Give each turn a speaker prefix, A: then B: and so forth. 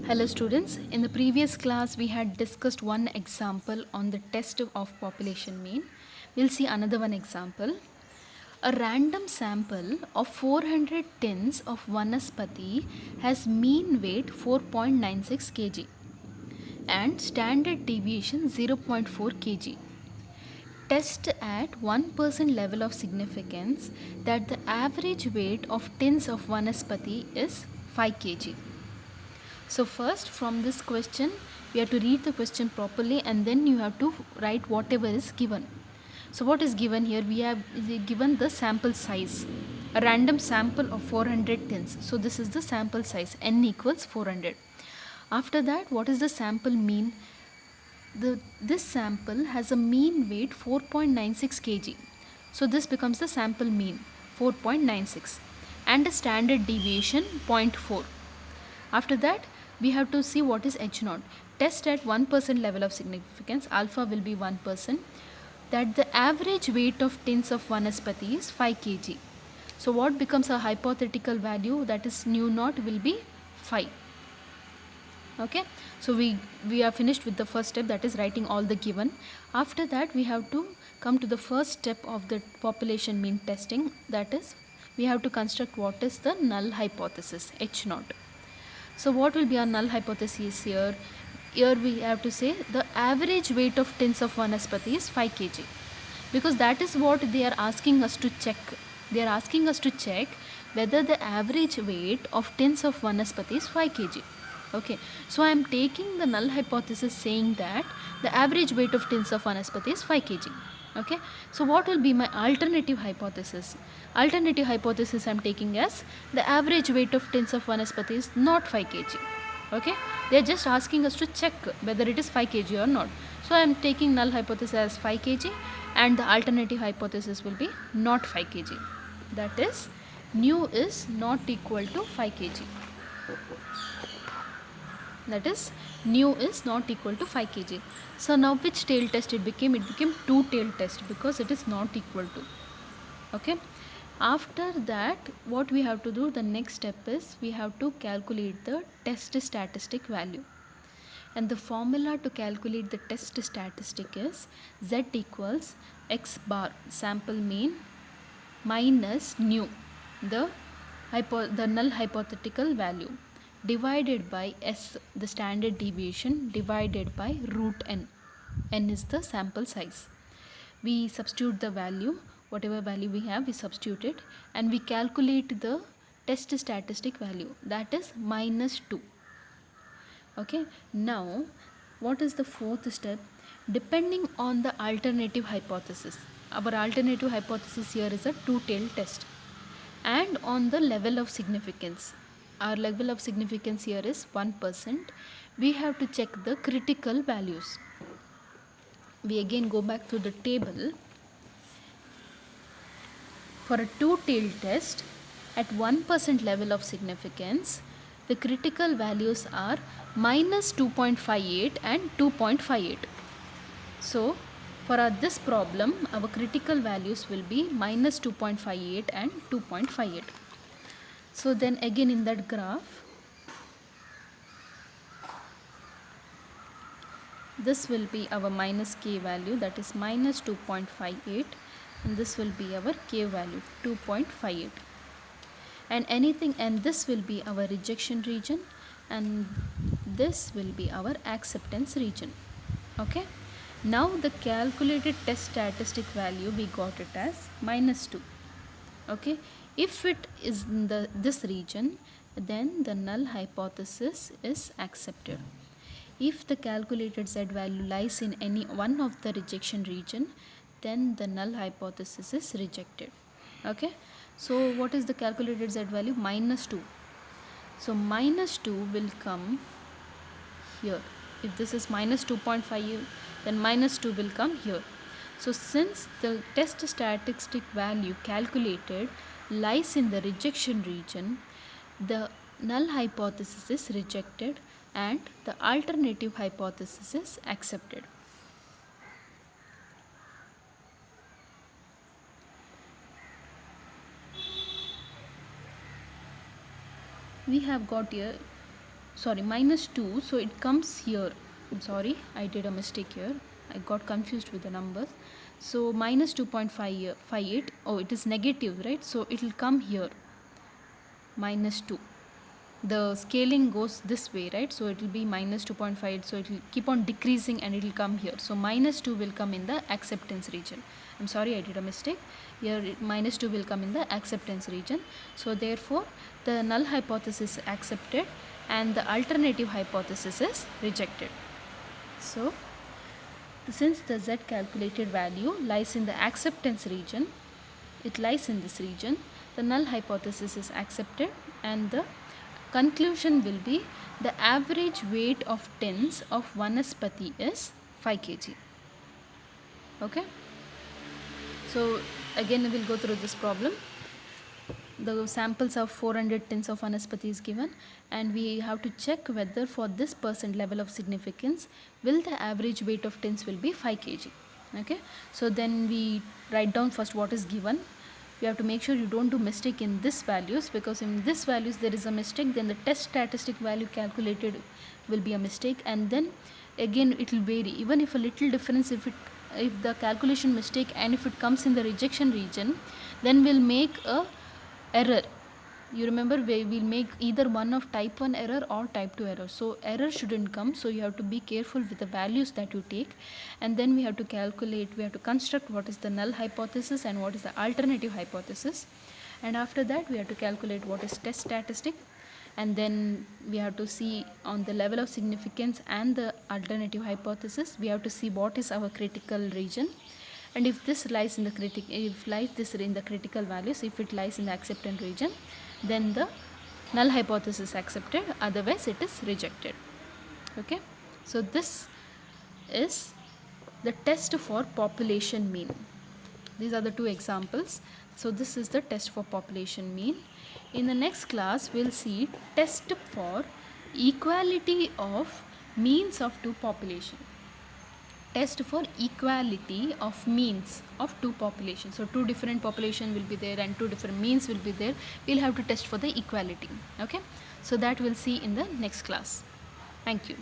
A: Hello students, in the previous class we had discussed one example on the test of population mean. We'll see another one example. A random sample of 400 tins of vanaspati has mean weight 4.96 kg and standard deviation 0.4 kg. Test at 1% level of significance that the average weight of tins of vanaspati is 5 kg. So first from this question we have to read the question properly and then you have to write whatever is given. So what is given here? We have given the sample size, a random sample of 400 tins. So this is the sample size, n equals 400. After that, what is the sample mean? This sample has a mean weight 4.96 kg. So this becomes the sample mean 4.96 and a standard deviation 0.4. After that, we have to see what is H0. Test at 1% level of significance, alpha will be 1%, that the average weight of tins of vanaspati is 5 kg. So what becomes a hypothetical value, that is nu naught will be 5. Okay, so we are finished with the first step, that is writing all the given. After that we have to come to the first step of the population mean testing, that is we have to construct what is the null hypothesis H0. So what will be our null hypothesis here? Here we have to say the average weight of tins of vanaspati is 5 kg, because that is what they are asking us to check. They are asking us to check whether the average weight of tins of vanaspati is 5 kg. Okay, so I am taking the null hypothesis saying that the average weight of tins of vanaspati is 5 kg. Okay, so what will be my alternative hypothesis? Alternative hypothesis I am taking as the average weight of tins of vanaspati is not 5 kg. Okay, they are just asking us to check whether it is 5 kg or not. So I am taking null hypothesis as 5 kg and the alternative hypothesis will be not 5 kg. That is nu is not equal to 5 kg. That is nu is not equal to 5 kg. So now which tail test it became? It became two tail test because it is not equal to. Okay, after that what we have to do, the next step is we have to calculate the test statistic value, and the formula to calculate the test statistic is z equals x bar sample mean minus nu, the null hypothetical value, divided by s, the standard deviation, divided by root n. N is the sample size. We substitute the value, whatever value we have we substitute it, and we calculate the test statistic value, that is minus 2. Okay, now what is the fourth step? Depending on the alternative hypothesis, our alternative hypothesis here is a two-tailed test, and on the level of significance, our level of significance here is 1%, we have to check the critical values. We again go back to the table. For a two-tailed test at 1% level of significance, the critical values are minus 2.58 and 2.58. So for this problem, our critical values will be minus 2.58 and 2.58. So then again in that graph, this will be our minus k value, that is minus 2.58, and this will be our k value 2.58, and anything, and this will be our rejection region and this will be our acceptance region. Okay, now the calculated test statistic value we got it as minus 2. Okay, if it is in this region, then the null hypothesis is accepted. If the calculated z value lies in any one of the rejection region, then the null hypothesis is rejected. Okay, so what is the calculated z value? Minus 2. So minus 2 will come here. If this is minus 2.5, then minus 2 will come here. So since the test statistic value calculated lies in the rejection region, the null hypothesis is rejected and the alternative hypothesis is accepted. We have got here sorry, minus 2, so it comes here. I'm sorry, I did a mistake here. I got confused with the numbers. So minus 2.58, oh, it is negative, right? So it will come here, minus 2. The scaling goes this way, right? So it will be minus 2.5, so it will keep on decreasing and it will come here. So minus 2 will come in the acceptance region. I'm sorry, I did a mistake here. Minus 2 will come in the acceptance region. So therefore the null hypothesis is accepted and the alternative hypothesis is rejected. So since the z calculated value lies in the acceptance region, it lies in this region, the null hypothesis is accepted and the conclusion will be the average weight of tins of vanaspati is 5 kg. Okay. So again we will go through this problem. The samples of 400 tins of vanaspati is given and we have to check whether for this percent level of significance will the average weight of tins will be 5 kg. Okay. So then we write down first what is given. You have to make sure you don't do mistake in this values, because in this values there is a mistake, then the test statistic value calculated will be a mistake, and then again it will vary. Even if a little difference, if the calculation mistake and if it comes in the rejection region, then we'll make a error. You remember, we will make either one of type 1 error or type 2 error. So error shouldn't come, so you have to be careful with the values that you take, and then we have to calculate, we have to construct what is the null hypothesis and what is the alternative hypothesis, and after that we have to calculate what is test statistic, and then we have to see on the level of significance and the alternative hypothesis, we have to see what is our critical region, and if this lies in the critical values, if it lies in the acceptance region, then the null hypothesis is accepted, otherwise it is rejected. Okay. So this is the test for population mean. These are the two examples. So this is the test for population mean. In the next class we'll see test for equality of means of two population. Test for equality of means of two populations. So two different population will be there and two different means will be there. We'll have to test for the equality. Okay. So that we'll see in the next class. Thank you.